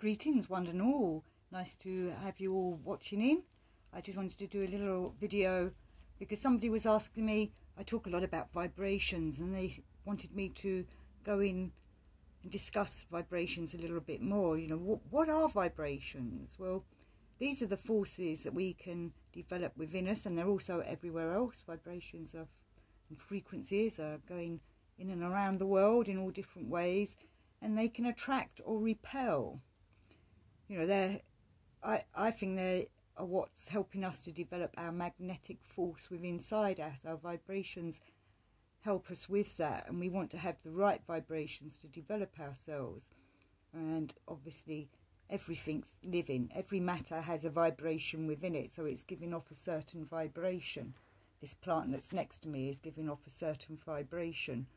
Greetings one and all, nice to have you all watching in. I just wanted to do a little video because somebody was asking me, I talk a lot about vibrations, and they wanted me to go in and discuss vibrations a little bit more. You know, what are vibrations? Well, these are the forces that we can develop within us, and they're also everywhere else. Vibrations and frequencies are going in and around the world in all different ways, and they can attract or repel. You know, I think they are what's helping us to develop our magnetic force within inside us. Our vibrations help us with that, and we want to have the right vibrations to develop ourselves. And obviously everything's living, every matter has a vibration within it, so it's giving off a certain vibration. This plant that's next to me is giving off a certain vibration.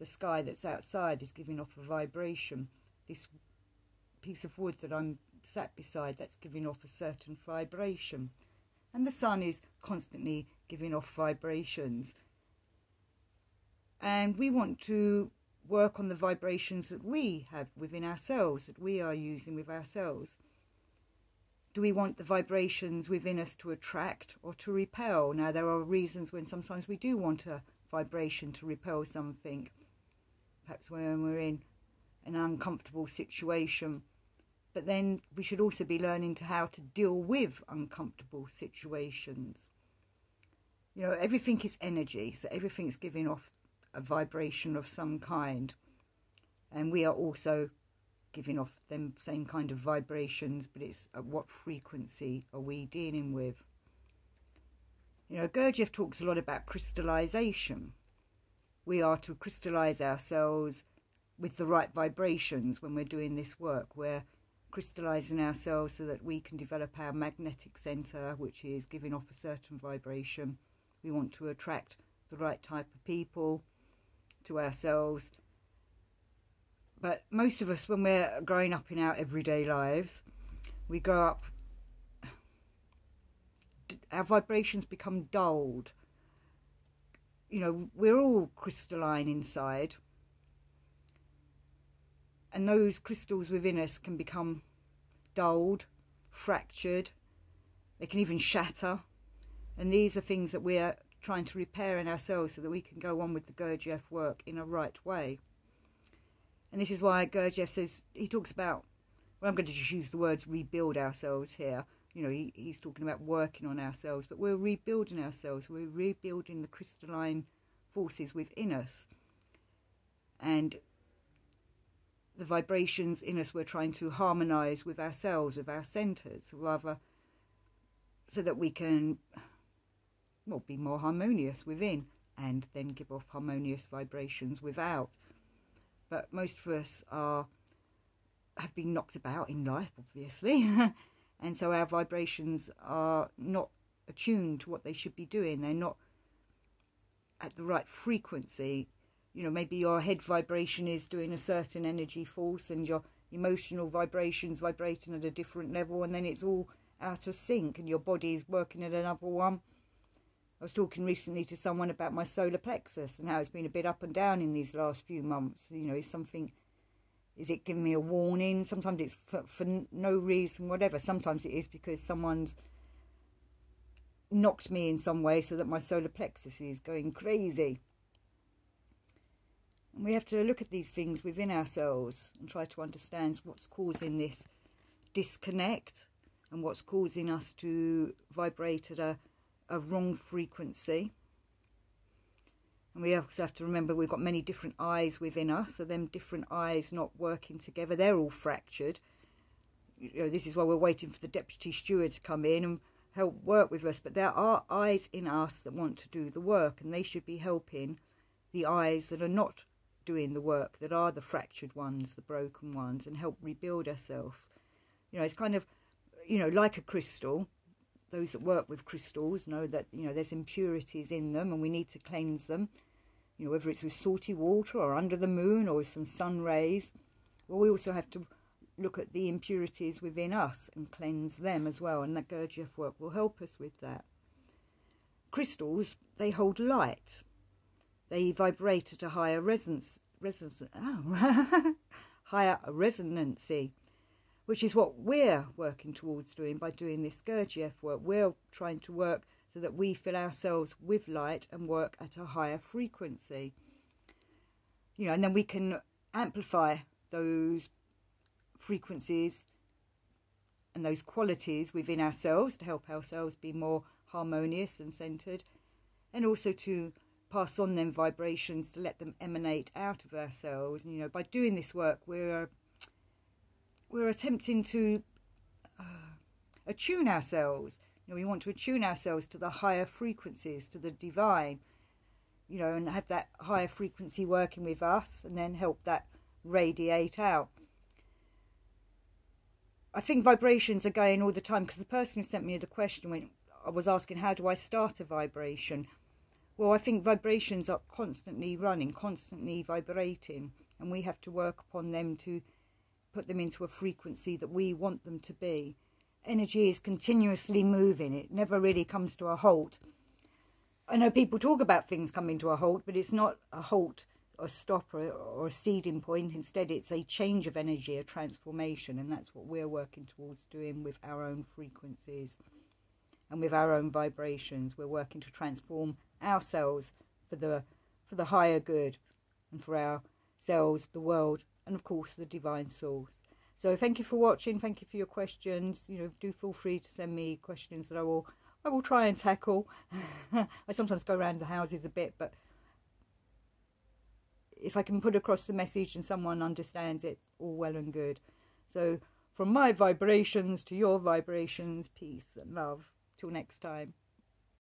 The sky that's outside is giving off a vibration. This piece of wood that I'm sat beside, that's giving off a certain vibration. And the sun is constantly giving off vibrations. And we want to work on the vibrations that we have within ourselves, that we are using with ourselves. Do we want the vibrations within us to attract or to repel? Now, there are reasons when sometimes we do want a vibration to repel something. Perhaps when we're in an uncomfortable situation. But then we should also be learning how to deal with uncomfortable situations. You know, everything is energy, so everything's giving off a vibration of some kind. And we are also giving off them same kind of vibrations, but it's at what frequency are we dealing with? You know, Gurdjieff talks a lot about crystallization. We are to crystallize ourselves with the right vibrations when we're doing this work. We're crystallizing ourselves so that we can develop our magnetic center, which is giving off a certain vibration. We want to attract the right type of people to ourselves. But most of us, when we're growing up in our everyday lives, we grow up, our vibrations become dulled. You know, we're all crystalline inside, and those crystals within us can become dulled, fractured, they can even shatter. And these are things that we're trying to repair in ourselves so that we can go on with the Gurdjieff work in a right way. And this is why Gurdjieff says, he talks about, well, I'm going to just use the words rebuild ourselves here. You know, he's talking about working on ourselves, but we're rebuilding ourselves. We're rebuilding the crystalline forces within us. And the vibrations in us we're trying to harmonise with ourselves, with our centres, rather, so that we can, well, be more harmonious within and then give off harmonious vibrations without. But most of us have been knocked about in life, obviously, and so our vibrations are not attuned to what they should be doing. They're not at the right frequency. You know, maybe your head vibration is doing a certain energy force and your emotional vibrations vibrating at a different level, and then it's all out of sync and your body is working at another one. I was talking recently to someone about my solar plexus and how it's been a bit up and down in these last few months. You know, is it giving me a warning? Sometimes it's for no reason, whatever. Sometimes it is because someone's knocked me in some way so that my solar plexus is going crazy. And we have to look at these things within ourselves and try to understand what's causing this disconnect and what's causing us to vibrate at a wrong frequency. And we also have to remember we've got many different eyes within us, so them different eyes not working together, they're all fractured. You know, this is why we're waiting for the deputy steward to come in and help work with us, but there are eyes in us that want to do the work, and they should be helping the eyes that are not doing the work, that are the fractured ones, the broken ones, and help rebuild ourselves. You know, it's kind of, you know, like a crystal. Those that work with crystals know that, you know, there's impurities in them and we need to cleanse them. You know, whether it's with salty water or under the moon or with some sun rays. Well, we also have to look at the impurities within us and cleanse them as well, and that Gurdjieff work will help us with that. Crystals, they hold light. They vibrate at a higher higher resonancy, which is what we're working towards doing by doing this Gurdjieff work. We're trying to work so that we fill ourselves with light and work at a higher frequency. You know, and then we can amplify those frequencies and those qualities within ourselves to help ourselves be more harmonious and centered, and also to pass on them vibrations to let them emanate out of ourselves. And, you know, by doing this work, we're attempting to attune ourselves. You know, we want to attune ourselves to the higher frequencies, to the divine, you know, and have that higher frequency working with us, and then help that radiate out. I think vibrations are going all the time, because the person who sent me the question, when I was asking how do I start a vibration, well, I think vibrations are constantly running, constantly vibrating, and we have to work upon them to put them into a frequency that we want them to be. Energy is continuously moving. It never really comes to a halt. I know people talk about things coming to a halt, but it's not a halt, a stop, or a seeding point. Instead, it's a change of energy, a transformation, and that's what we're working towards doing with our own frequencies and with our own vibrations. We're working to transform ourselves for the higher good, and for ourselves, the world, and of course the divine source. So thank you for watching. Thank you for your questions. You know, do feel free to send me questions that I will try and tackle. I sometimes go around the houses a bit, but if I can put across the message and someone understands it, all well and good. So from my vibrations to your vibrations, peace and love. Till next time.